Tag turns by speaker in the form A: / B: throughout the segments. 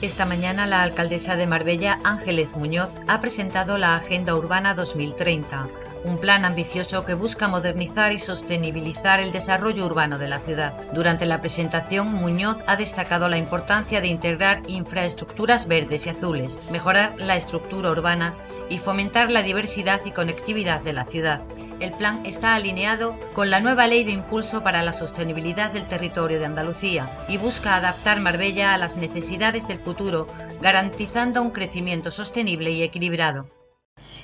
A: Esta mañana la alcaldesa de Marbella, Ángeles Muñoz, ha presentado la Agenda Urbana 2030, un plan ambicioso que busca modernizar y sostenibilizar el desarrollo urbano de la ciudad. Durante la presentación, Muñoz ha destacado la importancia de integrar infraestructuras verdes y azules, mejorar la estructura urbana y fomentar la diversidad y conectividad de la ciudad. El plan está alineado con la nueva Ley de Impulso para la Sostenibilidad del Territorio de Andalucía y busca adaptar Marbella a las necesidades del futuro, garantizando un crecimiento sostenible y equilibrado.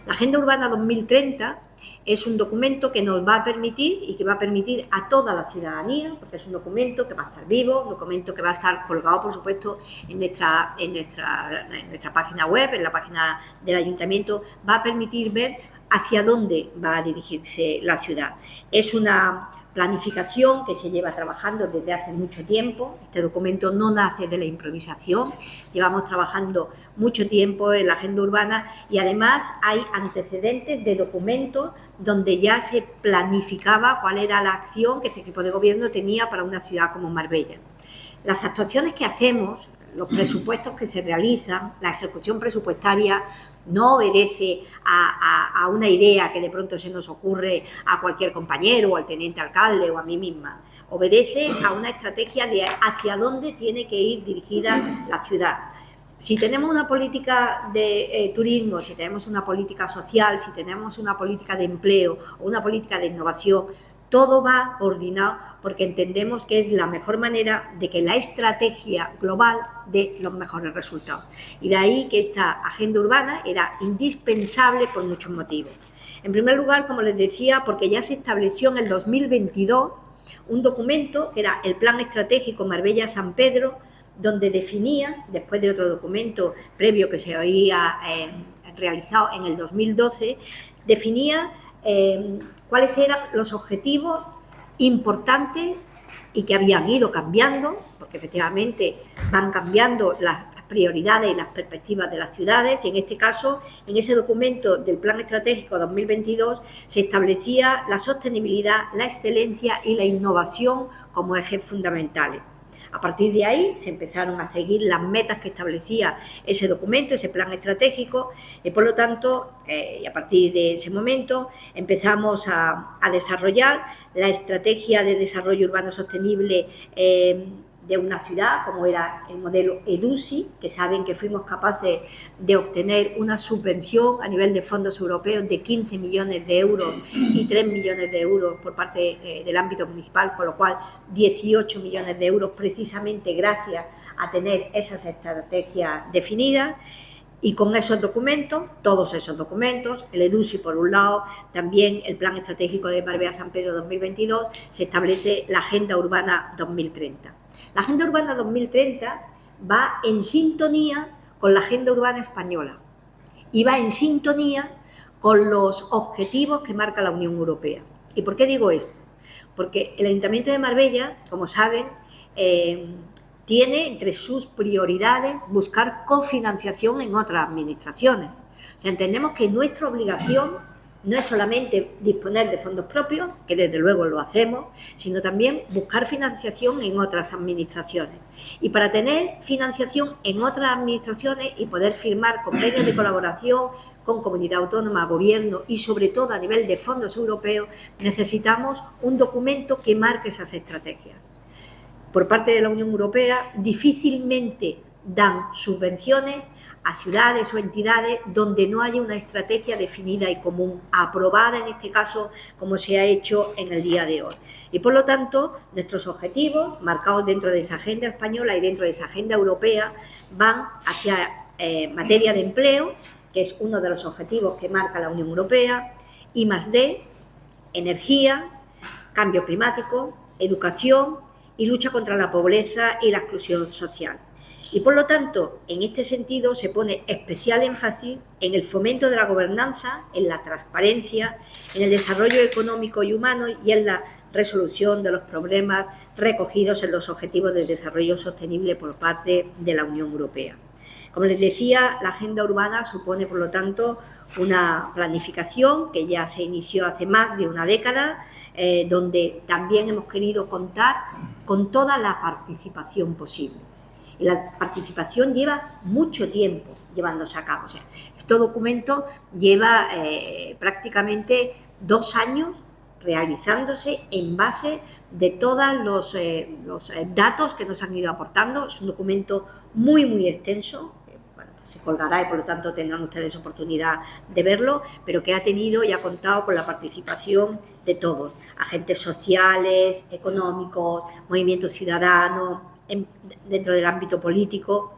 B: La Agenda Urbana 2030 es un documento que nos va a permitir y que va a permitir a toda la ciudadanía, porque es un documento que va a estar vivo, un documento que va a estar colgado, por supuesto, en nuestra página web, en la página del Ayuntamiento, va a permitir ver hacia dónde va a dirigirse la ciudad. Es una planificación que se lleva trabajando desde hace mucho tiempo. Este documento no nace de la improvisación, llevamos trabajando mucho tiempo en la agenda urbana y además hay antecedentes de documentos donde ya se planificaba cuál era la acción que este equipo de gobierno tenía para una ciudad como Marbella. Las actuaciones que hacemos, los presupuestos que se realizan, la ejecución presupuestaria no obedece a una idea que de pronto se nos ocurre a cualquier compañero o al teniente alcalde o a mí misma. Obedece a una estrategia de hacia dónde tiene que ir dirigida la ciudad. Si tenemos una política de turismo, si tenemos una política social, si tenemos una política de empleo o una política de innovación, todo va coordinado porque entendemos que es la mejor manera de que la estrategia global dé los mejores resultados. Y de ahí que esta agenda urbana era indispensable por muchos motivos. En primer lugar, como les decía, porque ya se estableció en el 2022 un documento que era el Plan Estratégico Marbella-San Pedro, donde definía, después de otro documento previo que se había realizado en el 2012, definía cuáles eran los objetivos importantes y que habían ido cambiando, porque efectivamente van cambiando las prioridades y las perspectivas de las ciudades, y en este caso, en ese documento del Plan Estratégico 2022, se establecía la sostenibilidad, la excelencia y la innovación como ejes fundamentales. A partir de ahí se empezaron a seguir las metas que establecía ese documento, ese plan estratégico, y por lo tanto, y a partir de ese momento empezamos a desarrollar la estrategia de desarrollo urbano sostenible de una ciudad, como era el modelo EDUSI, que saben que fuimos capaces de obtener una subvención a nivel de fondos europeos de 15 millones de euros y 3 millones de euros por parte del ámbito municipal, con lo cual 18 millones de euros precisamente gracias a tener esas estrategias definidas. Y con esos documentos, todos esos documentos, el EDUSI por un lado, también el Plan Estratégico de Marbella-San Pedro 2022, se establece la Agenda Urbana 2030. La Agenda Urbana 2030 va en sintonía con la Agenda Urbana Española y va en sintonía con los objetivos que marca la Unión Europea. ¿Y por qué digo esto? Porque el Ayuntamiento de Marbella, como saben, tiene entre sus prioridades buscar cofinanciación en otras administraciones. O sea, entendemos que nuestra obligación no es solamente disponer de fondos propios, que desde luego lo hacemos, sino también buscar financiación en otras administraciones. Y para tener financiación en otras administraciones y poder firmar convenios de colaboración con comunidad autónoma, gobierno y sobre todo a nivel de fondos europeos, necesitamos un documento que marque esas estrategias. Por parte de la Unión Europea difícilmente dan subvenciones a ciudades o entidades donde no haya una estrategia definida y común, aprobada en este caso como se ha hecho en el día de hoy. Y por lo tanto, nuestros objetivos, marcados dentro de esa agenda española y dentro de esa agenda europea, van hacia materia de empleo, que es uno de los objetivos que marca la Unión Europea, I+D, energía, cambio climático, educación y lucha contra la pobreza y la exclusión social. Y por lo tanto, en este sentido se pone especial énfasis en el fomento de la gobernanza, en la transparencia, en el desarrollo económico y humano y en la resolución de los problemas recogidos en los Objetivos de Desarrollo Sostenible por parte de la Unión Europea. Como les decía, la agenda urbana supone, por lo tanto, una planificación que ya se inició hace más de una década, donde también hemos querido contar con toda la participación posible. Y la participación lleva mucho tiempo llevándose a cabo. O sea, este documento lleva prácticamente 2 años realizándose en base de todos los datos que nos han ido aportando. Es un documento muy extenso, bueno, pues se colgará y por lo tanto tendrán ustedes oportunidad de verlo, pero que ha tenido y ha contado con la participación de todos, agentes sociales, económicos, movimientos ciudadanos, dentro del ámbito político,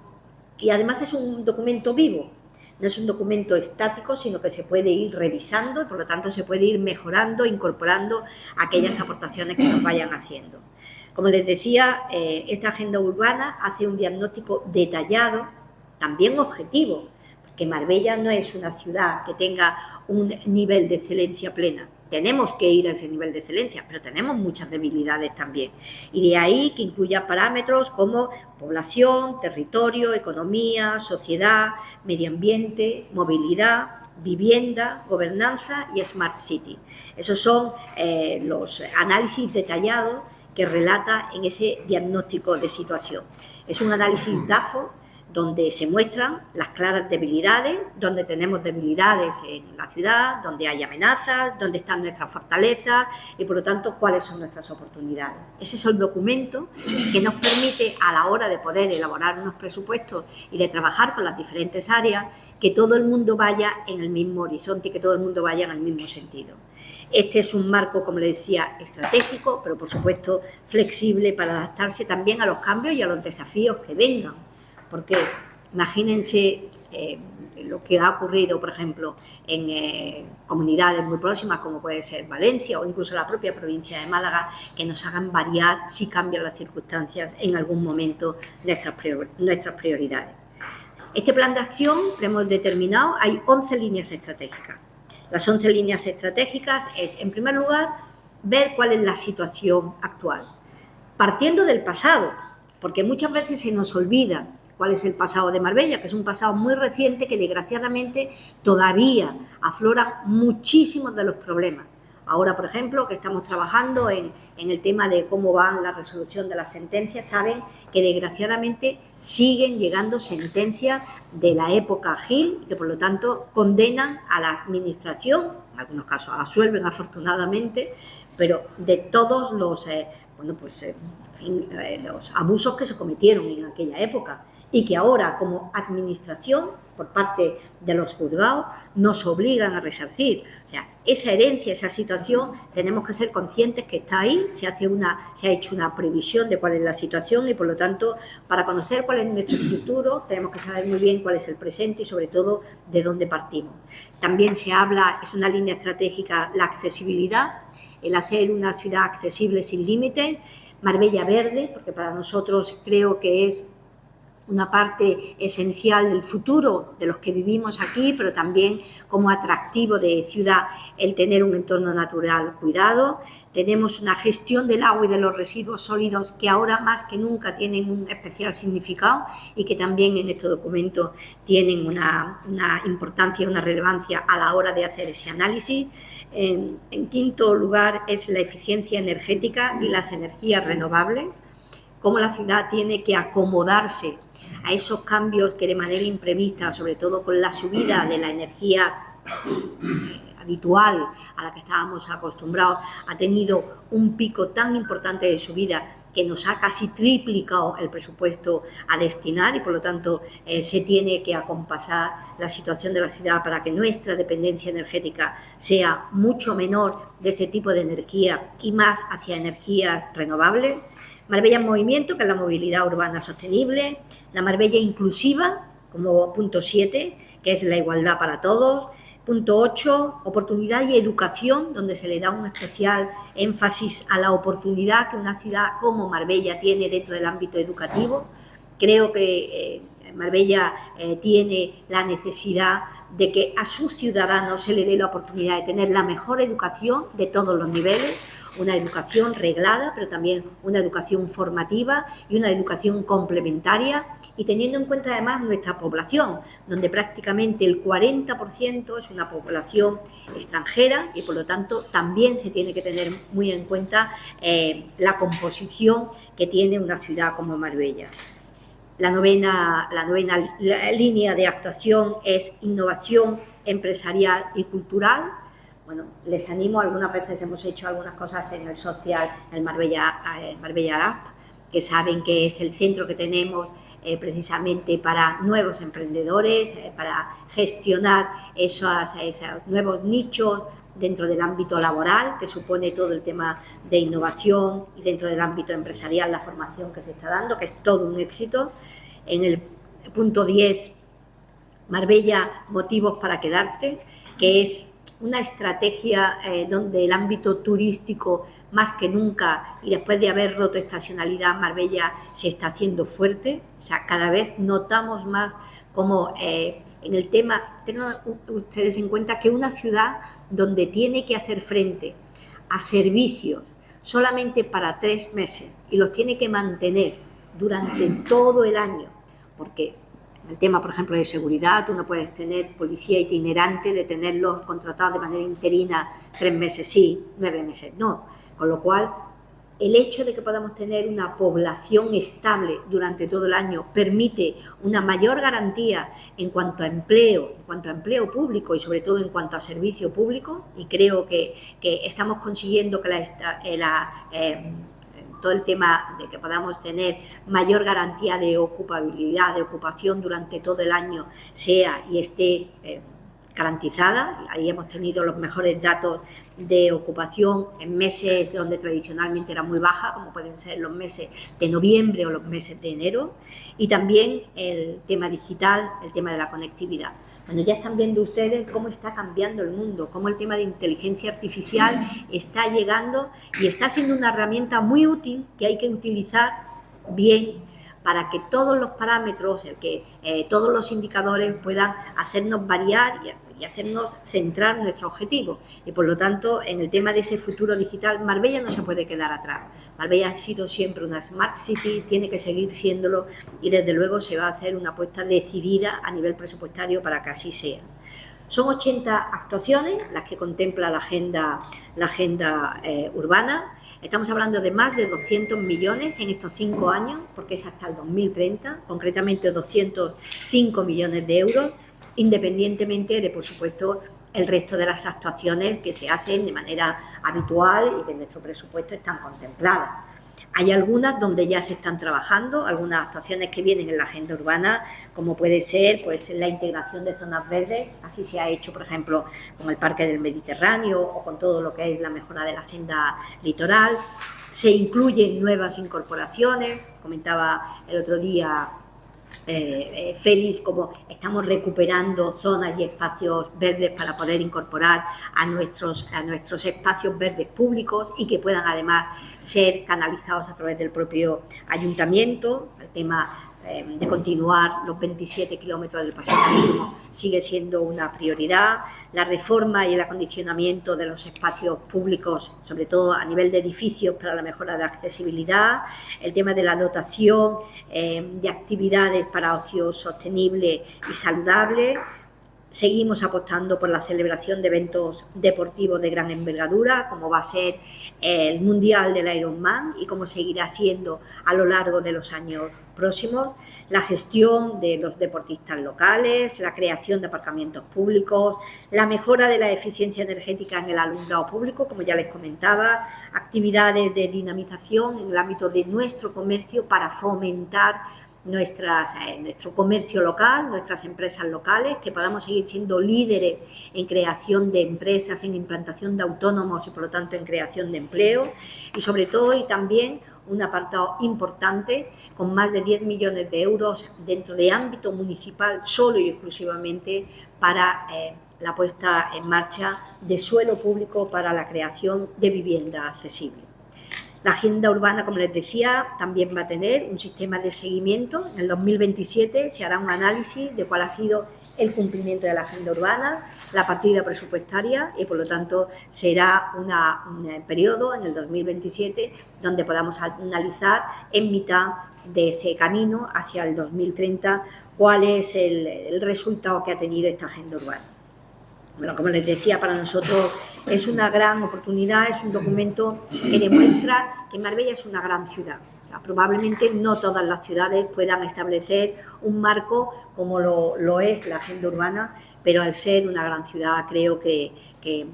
B: y además es un documento vivo. No es un documento estático, sino que se puede ir revisando y por lo tanto se puede ir mejorando, incorporando aquellas aportaciones que nos vayan haciendo. Como les decía, esta agenda urbana hace un diagnóstico detallado, también objetivo, porque Marbella no es una ciudad que tenga un nivel de excelencia plena. Tenemos que ir a ese nivel de excelencia, pero tenemos muchas debilidades también. Y de ahí que incluya parámetros como población, territorio, economía, sociedad, medio ambiente, movilidad, vivienda, gobernanza y Smart City. Esos son los análisis detallados que relata en ese diagnóstico de situación. Es un análisis DAFO donde se muestran las claras debilidades, donde tenemos debilidades en la ciudad, donde hay amenazas, donde están nuestras fortalezas y, por lo tanto, cuáles son nuestras oportunidades. Ese es el documento que nos permite, a la hora de poder elaborar unos presupuestos y de trabajar con las diferentes áreas, que todo el mundo vaya en el mismo horizonte y que todo el mundo vaya en el mismo sentido. Este es un marco, como les decía, estratégico, pero, por supuesto, flexible para adaptarse también a los cambios y a los desafíos que vengan. Porque imagínense lo que ha ocurrido, por ejemplo, en comunidades muy próximas, como puede ser Valencia o incluso la propia provincia de Málaga, que nos hagan variar, si cambian las circunstancias, en algún momento nuestras prioridades. Este plan de acción lo hemos determinado, hay 11 líneas estratégicas. Las 11 líneas estratégicas es, en primer lugar, ver cuál es la situación actual, partiendo del pasado, porque muchas veces se nos olvida cuál es el pasado de Marbella, que es un pasado muy reciente que desgraciadamente todavía afloran muchísimos de los problemas. Ahora, por ejemplo, que estamos trabajando en el tema de cómo va la resolución de las sentencias, saben que desgraciadamente siguen llegando sentencias de la época Gil, que por lo tanto condenan a la administración, en algunos casos absuelven afortunadamente, pero de todos los los abusos que se cometieron en aquella época y que ahora, como administración, por parte de los juzgados, nos obligan a resarcir. O sea, esa herencia, esa situación, tenemos que ser conscientes que está ahí, se ha hecho una previsión de cuál es la situación y, por lo tanto, para conocer cuál es nuestro futuro, tenemos que saber muy bien cuál es el presente y, sobre todo, de dónde partimos. También se habla, es una línea estratégica, la accesibilidad, el hacer una ciudad accesible sin límites, Marbella verde, porque para nosotros creo que es una parte esencial del futuro de los que vivimos aquí, pero también como atractivo de ciudad el tener un entorno natural cuidado. Tenemos una gestión del agua y de los residuos sólidos que ahora más que nunca tienen un especial significado y que también en este documento tienen una importancia, una relevancia a la hora de hacer ese análisis. En quinto lugar es la eficiencia energética y las energías renovables, cómo la ciudad tiene que acomodarse a esos cambios que de manera imprevista, sobre todo con la subida de la energía habitual a la que estábamos acostumbrados, ha tenido un pico tan importante de subida que nos ha casi triplicado el presupuesto a destinar y por lo tanto se tiene que acompasar la situación de la ciudad para que nuestra dependencia energética sea mucho menor de ese tipo de energía y más hacia energías renovables. Marbella en movimiento, que es la movilidad urbana sostenible, la Marbella inclusiva, como punto 7, que es la igualdad para todos, punto 8, oportunidad y educación, donde se le da un especial énfasis a la oportunidad que una ciudad como Marbella tiene dentro del ámbito educativo. Creo que Marbella tiene la necesidad de que a sus ciudadanos se le dé la oportunidad de tener la mejor educación de todos los niveles, una educación reglada, pero también una educación formativa y una educación complementaria, y teniendo en cuenta además nuestra población, donde prácticamente el 40% es una población extranjera y por lo tanto también se tiene que tener muy en cuenta la composición que tiene una ciudad como Marbella. La novena línea de actuación es innovación empresarial y cultural. Bueno, les animo, algunas veces hemos hecho algunas cosas en el social, el Marbella App, que saben que es el centro que tenemos precisamente para nuevos emprendedores, para gestionar esos nuevos nichos dentro del ámbito laboral, que supone todo el tema de innovación, y dentro del ámbito empresarial la formación que se está dando, que es todo un éxito. En el punto 10, Marbella, motivos para quedarte, que es una estrategia donde el ámbito turístico, más que nunca, y después de haber roto estacionalidad, Marbella se está haciendo fuerte. O sea, cada vez notamos más como en el tema, tengan ustedes en cuenta que una ciudad donde tiene que hacer frente a servicios solamente para 3 meses y los tiene que mantener durante todo el año, porque el tema, por ejemplo, de seguridad, tú no puedes tener policía itinerante, de tenerlos contratados de manera interina 3 meses sí, 9 meses no. Con lo cual, el hecho de que podamos tener una población estable durante todo el año permite una mayor garantía en cuanto a empleo público y sobre todo en cuanto a servicio público, y creo que estamos consiguiendo que todo el tema de que podamos tener mayor garantía de ocupabilidad, de ocupación durante todo el año sea y esté garantizada. Ahí hemos tenido los mejores datos de ocupación en meses donde tradicionalmente era muy baja, como pueden ser los meses de noviembre o los meses de enero. Y también el tema digital, el tema de la conectividad. Bueno, ya están viendo ustedes cómo está cambiando el mundo, cómo el tema de inteligencia artificial está llegando y está siendo una herramienta muy útil que hay que utilizar bien para que todos los parámetros, todos los indicadores puedan hacernos variar y hacernos centrar nuestro objetivo. Y por lo tanto, en el tema de ese futuro digital, Marbella no se puede quedar atrás. Marbella ha sido siempre una Smart City, tiene que seguir siéndolo, y desde luego se va a hacer una apuesta decidida a nivel presupuestario para que así sea. Son 80 actuaciones las que contempla la agenda urbana. Estamos hablando de más de 200 millones en estos 5 años, porque es hasta el 2030, concretamente 205 millones de euros, independientemente de, por supuesto, el resto de las actuaciones que se hacen de manera habitual y que en nuestro presupuesto están contempladas. Hay algunas donde ya se están trabajando, algunas actuaciones que vienen en la agenda urbana, como puede ser pues la integración de zonas verdes. Así se ha hecho, por ejemplo, con el Parque del Mediterráneo o con todo lo que es la mejora de la senda litoral. Se incluyen nuevas incorporaciones, comentaba el otro día Félix, como estamos recuperando zonas y espacios verdes para poder incorporar a nuestros espacios verdes públicos y que puedan además ser canalizados a través del propio ayuntamiento. El tema de continuar los 27 kilómetros del Paseo Marítimo sigue siendo una prioridad. La reforma y el acondicionamiento de los espacios públicos, sobre todo a nivel de edificios, para la mejora de accesibilidad. El tema de la dotación de actividades para ocio sostenible y saludable. Seguimos apostando por la celebración de eventos deportivos de gran envergadura, como va a ser el Mundial del Ironman y como seguirá siendo a lo largo de los años próximos. La gestión de los deportistas locales, la creación de aparcamientos públicos, la mejora de la eficiencia energética en el alumbrado público, como ya les comentaba, actividades de dinamización en el ámbito de nuestro comercio para fomentar nuestro comercio local, nuestras empresas locales, que podamos seguir siendo líderes en creación de empresas, en implantación de autónomos y por lo tanto en creación de empleo, y sobre todo y también un apartado importante con más de 10 millones de euros dentro de ámbito municipal solo y exclusivamente para la puesta en marcha de suelo público para la creación de vivienda accesible. La agenda urbana, como les decía, también va a tener un sistema de seguimiento. En el 2027 se hará un análisis de cuál ha sido el cumplimiento de la agenda urbana, la partida presupuestaria, y por lo tanto será un periodo en el 2027 donde podamos analizar en mitad de ese camino hacia el 2030 cuál es el resultado que ha tenido esta agenda urbana. Bueno, como les decía, para nosotros es una gran oportunidad, es un documento que demuestra que Marbella es una gran ciudad. O O sea, probablemente no todas las ciudades puedan establecer un marco como lo es la agenda urbana, pero al ser una gran ciudad creo que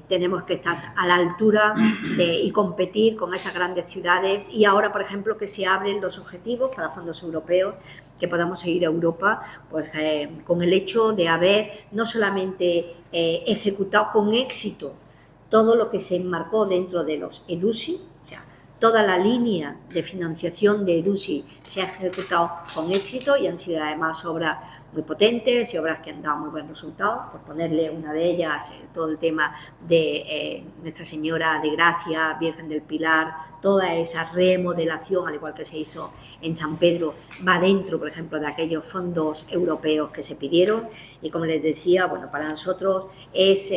B: tenemos que estar a la altura y competir con esas grandes ciudades. Y ahora, por ejemplo, que se abren los objetivos para fondos europeos, que podamos seguir a Europa, pues con el hecho de haber no solamente ejecutado con éxito todo lo que se enmarcó dentro de los EDUSI, o sea, toda la línea de financiación de EDUSI se ha ejecutado con éxito y han sido además obras muy potentes y obras que han dado muy buenos resultados. Por ponerle una de ellas, todo el tema de Nuestra Señora de Gracia, Virgen del Pilar, toda esa remodelación, al igual que se hizo en San Pedro, va dentro, por ejemplo, de aquellos fondos europeos que se pidieron. Y como les decía, bueno, para nosotros es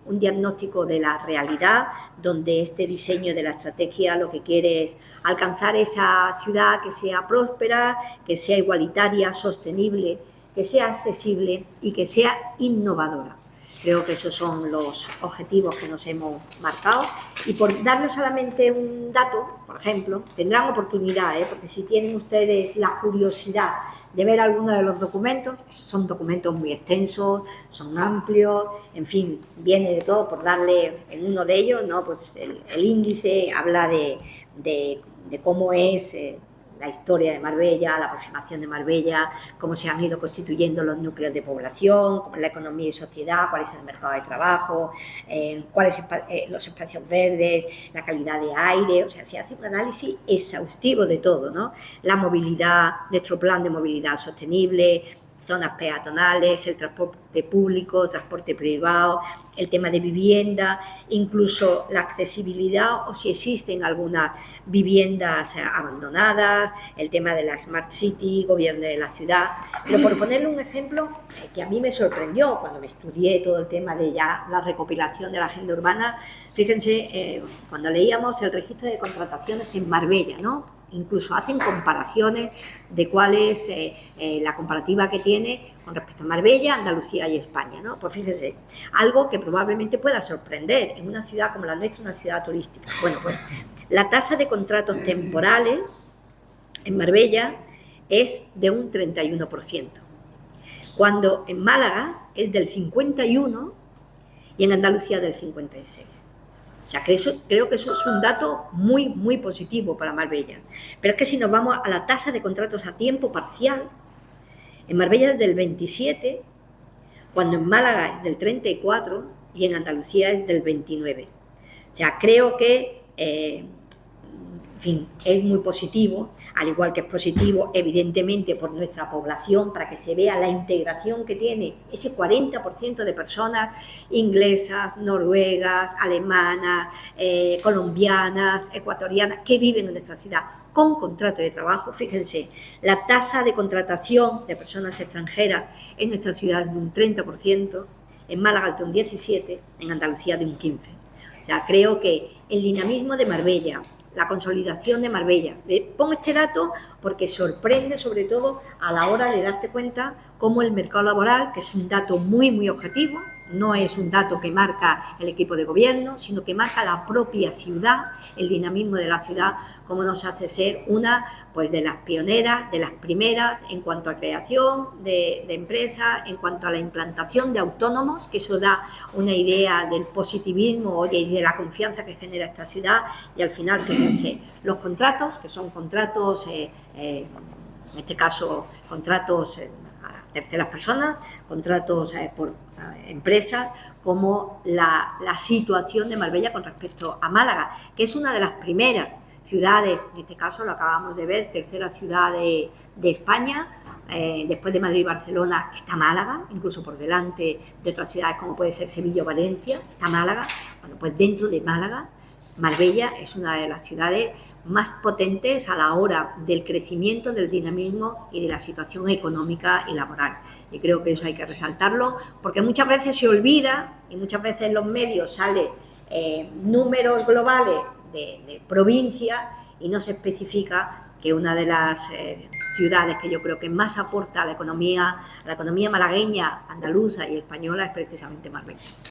B: un diagnóstico de la realidad, donde este diseño de la estrategia lo que quiere es alcanzar esa ciudad que sea próspera, que sea igualitaria, sostenible, que sea accesible y que sea innovadora. Creo que esos son los objetivos que nos hemos marcado. Y por darles solamente un dato, por ejemplo, tendrán oportunidad, porque si tienen ustedes la curiosidad de ver alguno de los documentos, son documentos muy extensos, son amplios, en fin, viene de todo. Por darle en uno de ellos, ¿no? Pues el índice habla de cómo es la historia de Marbella, la aproximación de Marbella, cómo se han ido constituyendo los núcleos de población, la economía y sociedad, cuál es el mercado de trabajo, cuáles son los espacios verdes, la calidad de aire. O sea, se hace un análisis exhaustivo de todo, ¿no? La movilidad, nuestro plan de movilidad sostenible, zonas peatonales, el transporte público, transporte privado, el tema de vivienda, incluso la accesibilidad o si existen algunas viviendas abandonadas, el tema de la Smart City, gobierno de la ciudad. Pero por ponerle un ejemplo que a mí me sorprendió cuando me estudié todo el tema de ya la recopilación de la agenda urbana, fíjense, cuando leíamos el registro de contrataciones en Marbella, ¿no? Incluso hacen comparaciones de cuál es la comparativa que tiene con respecto a Marbella, Andalucía y España, ¿no? Pues fíjense, algo que probablemente pueda sorprender en una ciudad como la nuestra, una ciudad turística. Bueno, pues la tasa de contratos temporales en Marbella es de un 31%, cuando en Málaga es del 51% y en Andalucía del 56%. O sea, creo que eso es un dato muy, muy positivo para Marbella. Pero es que si nos vamos a la tasa de contratos a tiempo parcial, en Marbella es del 27%, cuando en Málaga es del 34% y en Andalucía es del 29%. O sea, creo que, en fin, es muy positivo, al igual que es positivo, evidentemente, por nuestra población, para que se vea la integración que tiene ese 40% de personas inglesas, noruegas, alemanas, colombianas, ecuatorianas, que viven en nuestra ciudad con contrato de trabajo. Fíjense, la tasa de contratación de personas extranjeras en nuestra ciudad es de un 30%, en Málaga de un 17%, en Andalucía de un 15%. O sea, creo que el dinamismo de Marbella, la consolidación de Marbella. Le pongo este dato porque sorprende, sobre todo a la hora de darte cuenta cómo el mercado laboral, que es un dato muy, muy objetivo, no es un dato que marca el equipo de gobierno, sino que marca la propia ciudad, el dinamismo de la ciudad, cómo nos hace ser una, pues, de las pioneras, de las primeras en cuanto a creación de empresas, en cuanto a la implantación de autónomos, que eso da una idea del positivismo y de la confianza que genera esta ciudad. Y al final, fíjense, los contratos, que son contratos, en este caso, contratos a terceras personas, contratos por empresas, como la situación de Marbella con respecto a Málaga, que es una de las primeras ciudades, en este caso lo acabamos de ver, tercera ciudad de España, después de Madrid y Barcelona está Málaga, incluso por delante de otras ciudades como puede ser Sevilla o Valencia, está Málaga. Bueno, pues dentro de Málaga, Marbella es una de las ciudades más potentes a la hora del crecimiento, del dinamismo y de la situación económica y laboral. Y creo que eso hay que resaltarlo, porque muchas veces se olvida y muchas veces en los medios salen números globales de provincia y no se especifica que una de las ciudades que yo creo que más aporta a la economía malagueña, andaluza y española es precisamente Marbella.